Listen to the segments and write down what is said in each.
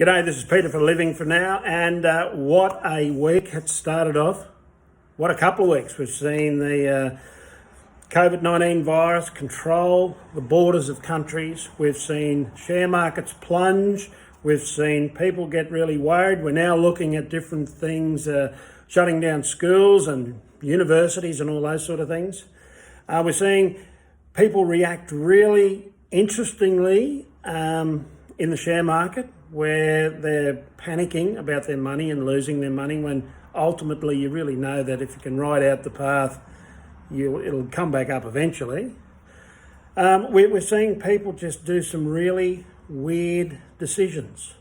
G'day, this is Peter for Living for Now, and what a week it started off. What a couple of weeks. We've seen the COVID-19 virus control the borders of countries. We've seen share markets plunge. We've seen people get really worried. We're now looking at different things, shutting down schools and universities and all those sort of things. We're seeing people react really interestingly in the share market, where they're panicking about their money and losing their money, when ultimately you really know that if you can ride out the path, it'll come back up eventually. We're seeing people just do some really weird decisions.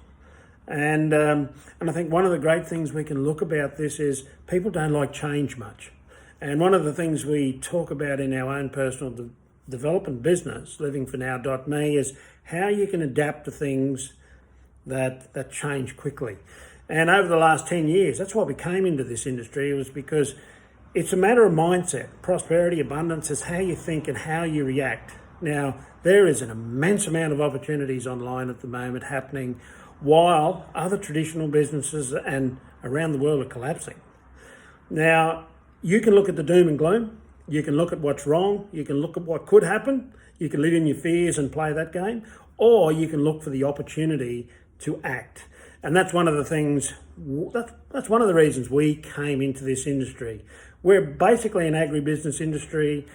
And I think one of the great things we can look about this is people don't like change much. And one of the things we talk about in our own personal development business, livingfornow.me, is how you can adapt to things that change quickly. And over the last 10 years, that's why we came into this industry. It was because it's a matter of mindset. Prosperity, abundance is how you think and how you react. Now, there is an immense amount of opportunities online at the moment happening while other traditional businesses and around the world are collapsing. Now, you can look at the doom and gloom. You can look at what's wrong. You can look at what could happen. You can live in your fears and play that game. Or you can look for the opportunity to act. And that's one of the things, that's one of the reasons we came into this industry. We're basically an agribusiness industry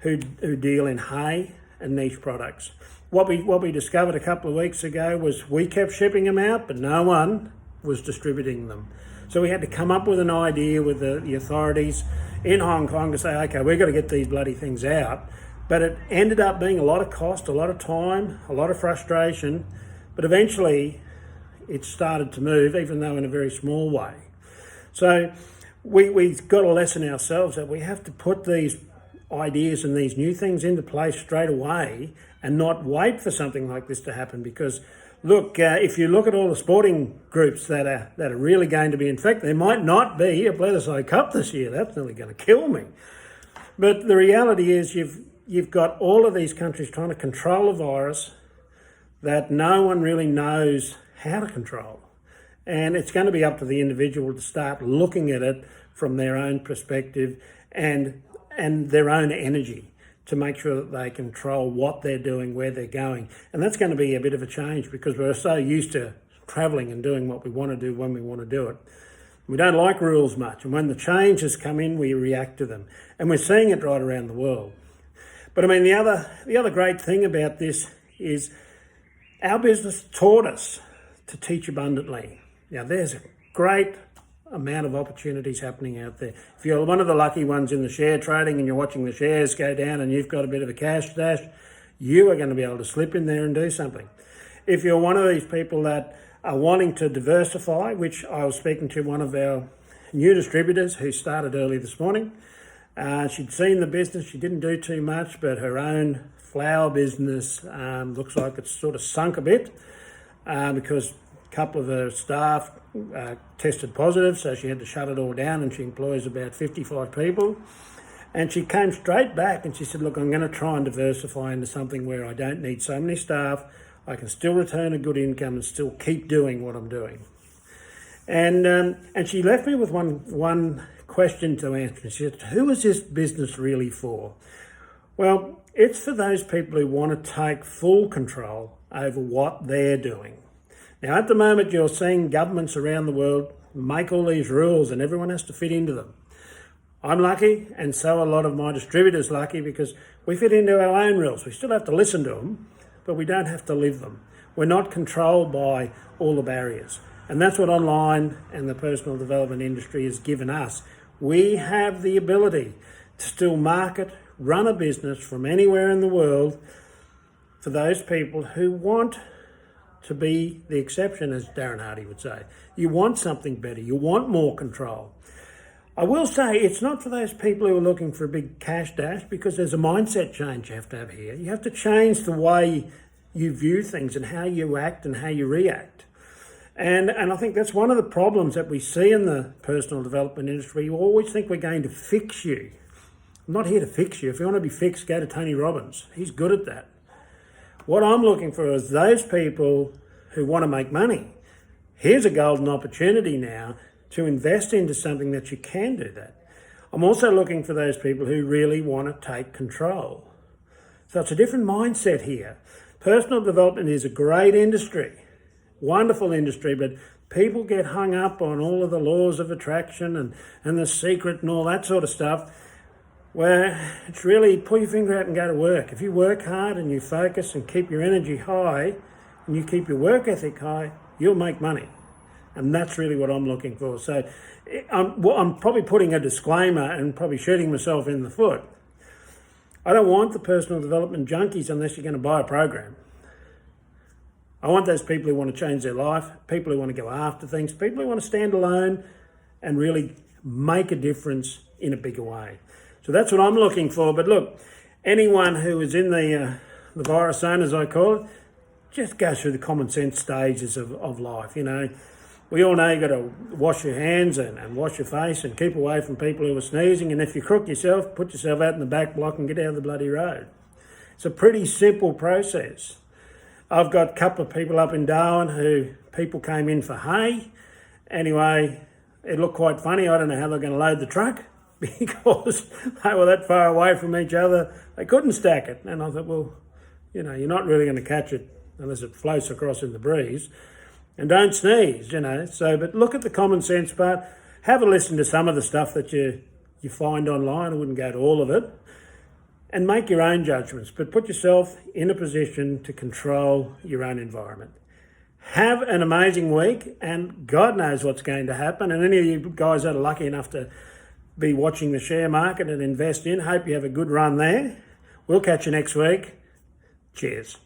who deal in hay and niche products. What we discovered a couple of weeks ago was we kept shipping them out, but no one was distributing them. So we had to come up with an idea with the authorities in Hong Kong to say, okay, we've got to get these bloody things out. But it ended up being a lot of cost, a lot of time, a lot of frustration, but eventually it started to move, even though in a very small way. So we've got a lesson ourselves that we have to put these ideas and these new things into place straight away and not wait for something like this to happen. Because look, if you look at all the sporting groups that are really going to be infected, there might not be a Bledisloe Cup this year. That's nearly going to kill me. But the reality is you've got all of these countries trying to control a virus that no one really knows how to control. And it's going to be up to the individual to start looking at it from their own perspective and their own energy to make sure that they control what they're doing, where they're going. And that's going to be a bit of a change because we're so used to travelling and doing what we want to do when we want to do it. We don't like rules much. And when the changes come in, we react to them. And we're seeing it right around the world. But I mean, the other great thing about this is our business taught us to teach abundantly. Now, there's a great amount of opportunities happening out there. If you're one of the lucky ones in the share trading and you're watching the shares go down and you've got a bit of a cash dash, you are going to be able to slip in there and do something. If you're one of these people that are wanting to diversify, which I was speaking to one of our new distributors who started early this morning, she'd seen the business, she didn't do too much, but her own flour business looks like it's sort of sunk a bit because a couple of her staff tested positive, so she had to shut it all down, and she employs about 55 people. And she came straight back and she said, look, I'm going to try and diversify into something where I don't need so many staff. I can still return a good income and still keep doing what I'm doing. And she left me with one question to answer. She said, who is this business really for? Well, it's for those people who want to take full control over what they're doing. Now, at the moment, you're seeing governments around the world make all these rules and everyone has to fit into them. I'm lucky, and so are a lot of my distributors lucky, because we fit into our own rules. We still have to listen to them, but we don't have to live them. We're not controlled by all the barriers. And that's what online and the personal development industry has given us. We have the ability to still market, run a business from anywhere in the world for those people who want to be the exception, as Darren Hardy would say. You want something better. You want more control. I will say it's not for those people who are looking for a big cash dash, because there's a mindset change you have to have here. You have to change the way you view things and how you act and how you react. And I think that's one of the problems that we see in the personal development industry. You always think we're going to fix you. I'm not here to fix you. If you want to be fixed, go to Tony Robbins. He's good at that. What I'm looking for is those people who want to make money, Here's a golden opportunity now to invest into something that you can do that. I'm also looking for those people who really want to take control. So it's a different mindset here. Personal development is a great industry, wonderful industry, but people get hung up on all of the laws of attraction and the secret and all that sort of stuff, where it's really pull your finger out and go to work. If you work hard and you focus and keep your energy high and you keep your work ethic high, you'll make money. And that's really what I'm looking for. So I'm probably putting a disclaimer and probably shooting myself in the foot. I don't want the personal development junkies unless you're going to buy a program. I want those people who want to change their life, people who want to go after things, people who want to stand alone and really make a difference in a bigger way. So that's what I'm looking for. But look, anyone who is in the virus zone, as I call it, just go through the common sense stages of life. You know, we all know you've got to wash your hands and wash your face and keep away from people who are sneezing. And if you crook yourself, put yourself out in the back block and get out of the bloody road. It's a pretty simple process. I've got a couple of people up in Darwin who people came in for hay. Anyway, it looked quite funny. I don't know how they're going to load the truck because they were that far away from each other. They couldn't stack it. And I thought, well, you know, you're not really going to catch it unless it floats across in the breeze. And don't sneeze, you know. So, but look at the common sense part. Have a listen to some of the stuff that you find online. I wouldn't go to all of it. And make your own judgments, but put yourself in a position to control your own environment. Have an amazing week, and God knows what's going to happen. And any of you guys that are lucky enough to be watching the share market and invest in, hope you have a good run there. We'll catch you next week. Cheers.